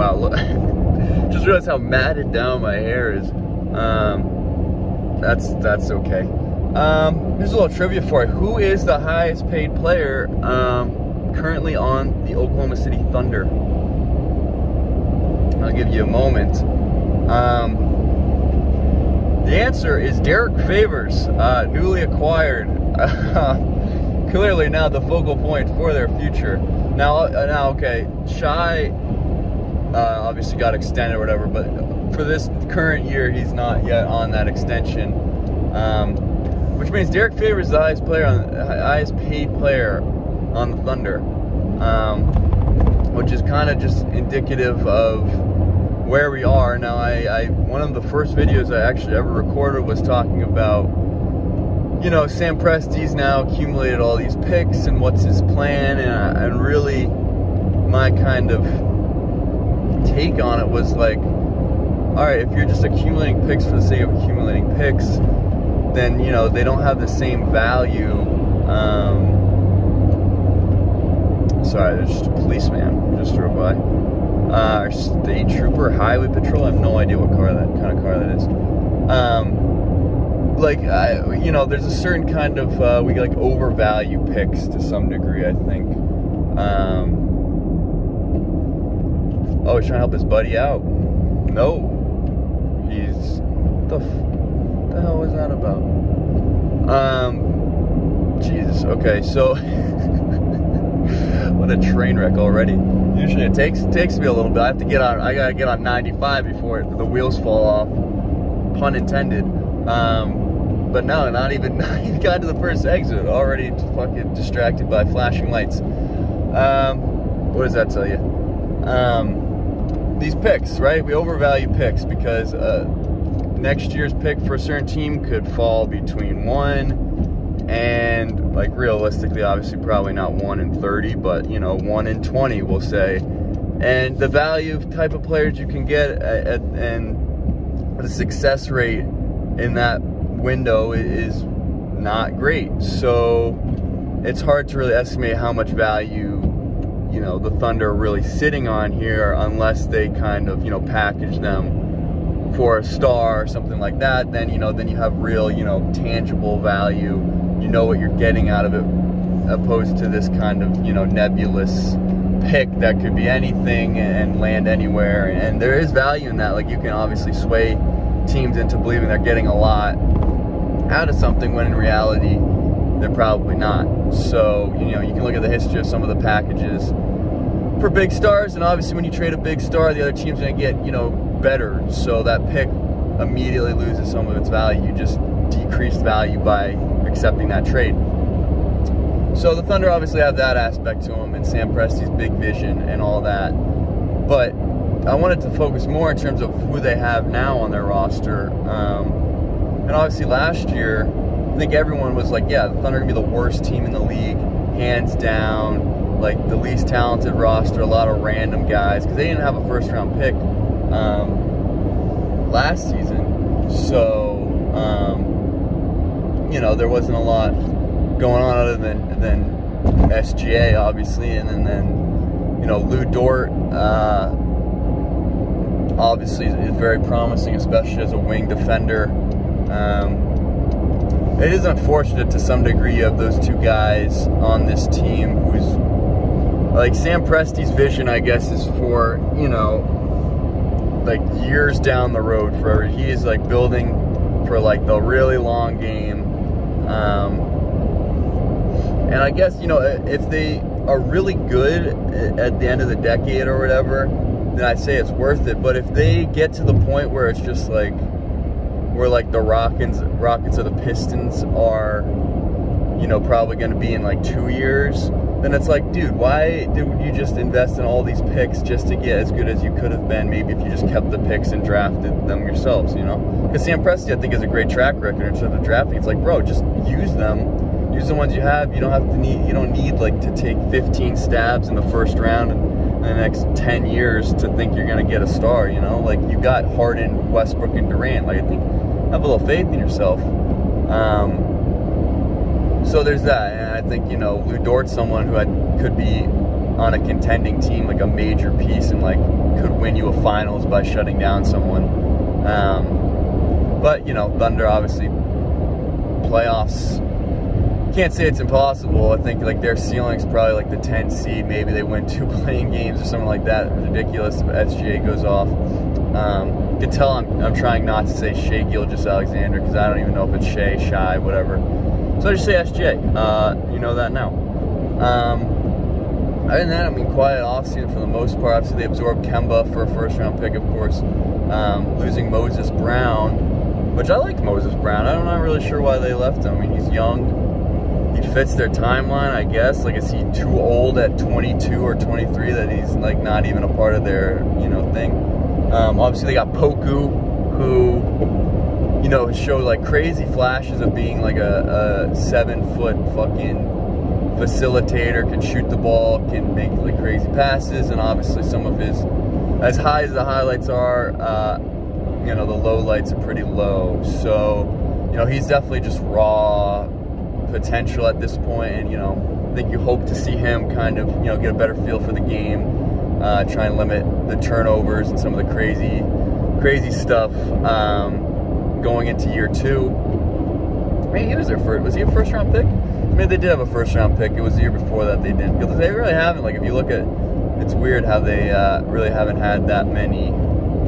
Wow, look. Just realized how matted down my hair is. That's okay. Here's a little trivia for you. Who is the highest paid player currently on the Oklahoma City Thunder? I'll give you a moment. The answer is Derek Favors, newly acquired. Clearly now the focal point for their future. Now okay, Shai obviously got extended or whatever, but for this current year, he's not yet on that extension. Which means Derek Favors is the highest paid player on the Thunder, which is kind of just indicative of where we are now. One of the first videos I actually ever recorded was talking about, you know, Sam Presti's now accumulated all these picks and what's his plan, and really my kind of take on it was like, all right, if you're just accumulating picks for the sake of accumulating picks, then, you know, they don't have the same value. Sorry, there's just a policeman just drove by. State Trooper, Highway Patrol. I have no idea what kind of car that is. You know, there's a certain kind of we like overvalue picks to some degree, I think. Oh, he's trying to help his buddy out. No, he's what the hell was that about? Jesus. Okay, so what a train wreck already. Usually it takes me a little bit. I gotta get on 95 before the wheels fall off. Pun intended. But no, not even got to the first exit. Already fucking distracted by flashing lights. What does that tell you? These picks, right? We overvalue picks because next year's pick for a certain team could fall between 1 and, like, realistically, obviously probably not 1 in 30, but, you know, 1 in 20, we'll say. And the value of type of players you can get and the success rate in that window is not great. So it's hard to really estimate how much value, you know, the Thunder are really sitting on here, unless they kind of, you know, package them for a star or something like that. Then, you know, then you have real, you know, tangible value. You know what you're getting out of it, opposed to this kind of, you know, nebulous pick that could be anything and land anywhere. And there is value in that. Like, you can obviously sway teams into believing they're getting a lot out of something when in reality they're probably not. So, you know, you can look at the history of some of the packages for big stars, and obviously when you trade a big star, the other team's going to get, you know, better. So that pick immediately loses some of its value. You just decreased value by accepting that trade. So the Thunder obviously have that aspect to them, and Sam Presti's big vision and all that. But I wanted to focus more in terms of who they have now on their roster. And obviously last year, I think everyone was like, yeah, the Thunder are going to be the worst team in the league, hands down, like the least talented roster, a lot of random guys, because they didn't have a first-round pick last season. So, you know, there wasn't a lot going on other than SGA, obviously, and then you know, Lou Dort, obviously is very promising, especially as a wing defender. It is unfortunate to some degree of those two guys on this team who's, like, Sam Presti's vision, I guess, is for, you know, like years down the road forever. He is like building for like the really long game. And I guess, you know, if they are really good at the end of the decade or whatever, then I'd say it's worth it. But if they get to the point where it's just like, where like the Rockets or the Pistons are, you know, probably going to be in like 2 years, then it's like, dude, why did you just invest in all these picks just to get as good as you could have been, maybe if you just kept the picks and drafted them yourselves, you know? Because Sam Presti, I think, has a great track record in terms of drafting. It's like, bro, just use them. Use the ones you have. You don't need like to take 15 stabs in the first round and in the next 10 years to think you're going to get a star, you know? Like, you got Harden, Westbrook, and Durant. Like, I think, have a little faith in yourself. So there's that. And I think, you know, Lou Dort's someone who could be on a contending team, like a major piece, and like could win you a finals by shutting down someone. But, you know, Thunder, obviously, playoffs, can't say it's impossible. I think, like, their ceiling's probably, like, the 10 seed. Maybe they win 2 playing games or something like that. Ridiculous if SGA goes off. You can tell I'm trying not to say Shai Gilgeous-Alexander, because I don't even know if it's Shy, whatever. So I just say SGA. You know that now. Other than that, I mean, quiet offseason for the most part. Obviously, they absorbed Kemba for a first-round pick, of course. Losing Moses Brown, which I like Moses Brown. I'm not really sure why they left him. I mean, he's young. He fits their timeline, I guess. Like, is he too old at 22 or 23 that he's, like, not even a part of their, you know, thing? Obviously, they got Poku, who, you know, has showed, like, crazy flashes of being, like, a 7-foot fucking facilitator, can shoot the ball, can make, like, crazy passes, and obviously some of his, as high as the highlights are, you know, the low lights are pretty low. So, you know, he's definitely just raw potential at this point, and, you know, I think you hope to see him kind of, you know, get a better feel for the game, try and limit the turnovers and some of the crazy stuff going into year 2. I mean, he was their first, was he a first-round pick? I mean, they did have a first-round pick. It was the year before that they didn't, because they really haven't, like, if you look at, it's weird how they really haven't had that many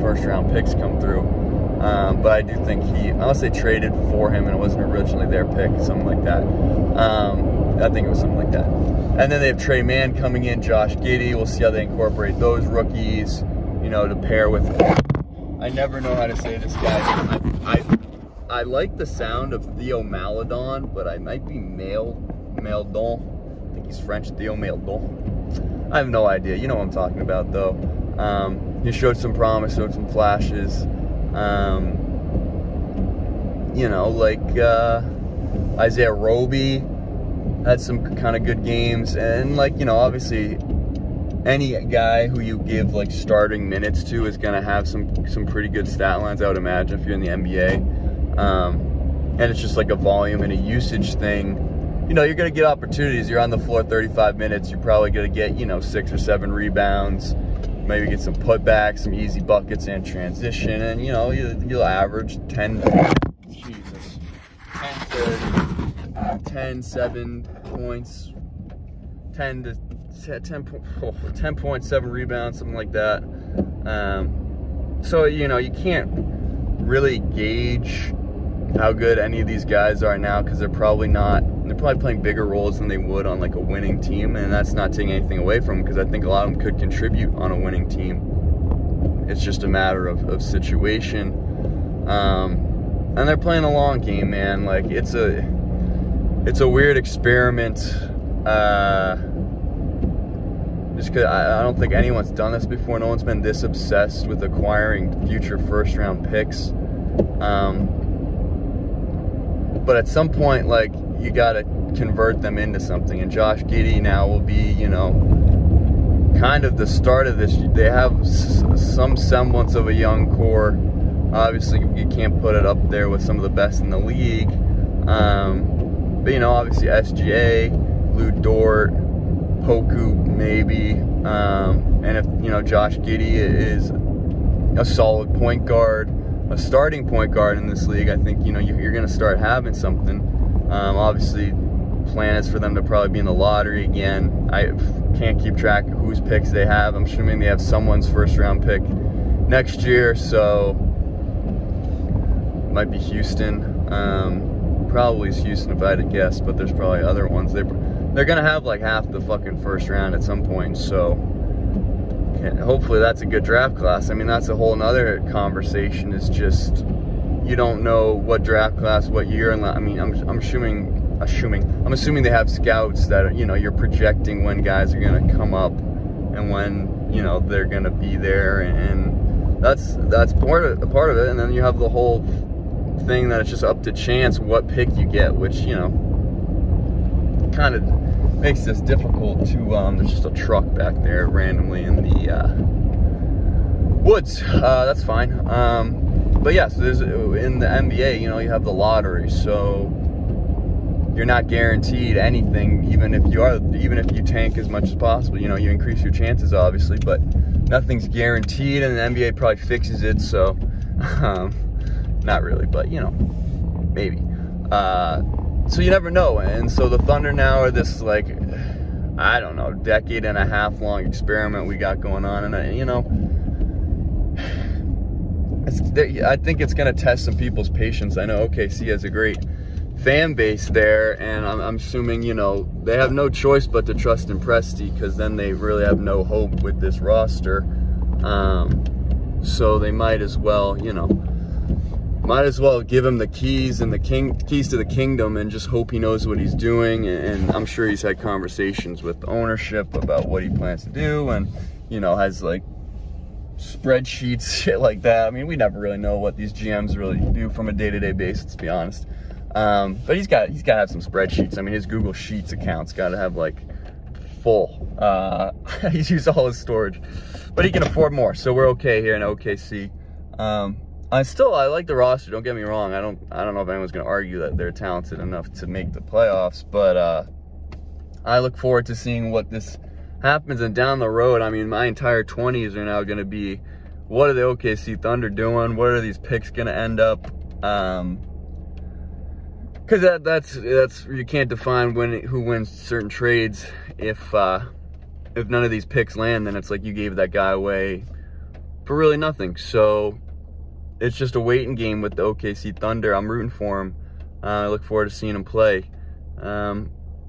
first-round picks come through. But I do think unless they traded for him and it wasn't originally their pick, something like that. I think it was something like that. And then they have Trey Mann coming in, Josh Giddey. We'll see how they incorporate those rookies, you know, to pair with. I never know how to say this guy. I like the sound of Theo Maledon, but I might be Maledon. I think he's French, Theo Maledon. I have no idea. You know what I'm talking about, though. He showed some promise, showed some flashes. You know, like Isaiah Roby had some kind of good games, and, like, you know, obviously any guy who you give, like, starting minutes to is going to have some pretty good stat lines, I would imagine, if you're in the NBA. And it's just like a volume and a usage thing. You know, you're going to get opportunities. You're on the floor 35 minutes. You're probably going to get, you know, 6 or 7 rebounds, maybe get some putbacks, some easy buckets and transition, and, you know, you'll average 10 7 points, 10 points, 7 rebounds, something like that. So, you know, you can't really gauge how good any of these guys are now, because they're probably playing bigger roles than they would on, like, a winning team, and that's not taking anything away from them, because I think a lot of them could contribute on a winning team. It's just a matter of situation. And they're playing a long game, man. Like, it's a weird experiment. Just because I don't think anyone's done this before. No one's been this obsessed with acquiring future first-round picks. But at some point, like, you got to convert them into something. And Josh Giddey now will be, you know, kind of the start of this. They have some semblance of a young core. Obviously, you can't put it up there with some of the best in the league. But, you know, obviously SGA, Lou Dort, Poku, maybe. And if, you know, Josh Giddey is a solid point guard, a starting point guard in this league, I think, you know, you're going to start having something. Obviously, plan is for them to probably be in the lottery again. I can't keep track of whose picks they have. I'm assuming they have someone's first-round pick next year, so might be Houston. Probably is Houston if I had to guess, but there's probably other ones. They're going to have, like, half the fucking first round at some point, so hopefully that's a good draft class. I mean, that's a whole nother conversation, is just you don't know what draft class, what year. And I mean, I'm assuming they have scouts that, you know, you're projecting when guys are going to come up and when, you know, they're going to be there, and that's part of it. And then you have the whole thing that it's just up to chance what pick you get, which, you know, kind of makes this difficult to, there's just a truck back there randomly in the woods. That's fine. But yeah, so there's, in the NBA, you know, you have the lottery, so you're not guaranteed anything, even if you tank as much as possible. You know, you increase your chances, obviously, but nothing's guaranteed, and the NBA probably fixes it, so not really, but you know, maybe. So you never know. And so the Thunder now are this, like, I don't know, decade and a half long experiment we got going on, and you know, I think it's going to test some people's patience. I know OKC has a great fan base there, and I'm assuming, you know, they have no choice but to trust in Presti, because then they really have no hope with this roster. So they might as well, you know, give him the keys and the keys to the kingdom, and just hope he knows what he's doing. And I'm sure he's had conversations with the ownership about what he plans to do, and, you know, has like spreadsheets, shit like that. I mean, we never really know what these GMs really do from a day-to-day basis, to be honest. But he's got to have some spreadsheets. I mean, his Google Sheets account's got to have like full. He's used all his storage, but he can afford more, so we're okay here in OKC. I like the roster, don't get me wrong. I don't know if anyone's going to argue that they're talented enough to make the playoffs, but I look forward to seeing what this happens. And down the road, I mean, my entire 20s are now going to be, what are the OKC Thunder doing? What are these picks going to end up? Because that's you can't define who wins certain trades. If none of these picks land, then it's like you gave that guy away for really nothing. So it's just a waiting game with the OKC Thunder. I'm rooting for him. I look forward to seeing him play. I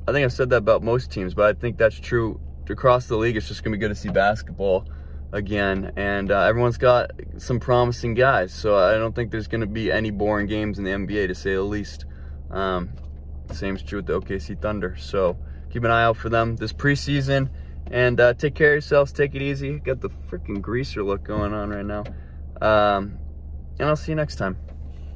think I've said that about most teams, but I think that's true across the league. It's just going to be good to see basketball again. And everyone's got some promising guys, so I don't think there's going to be any boring games in the NBA, to say the least. Same's true with the OKC Thunder. So keep an eye out for them this preseason. And take care of yourselves. Take it easy. Got the freaking greaser look going on right now. And I'll see you next time.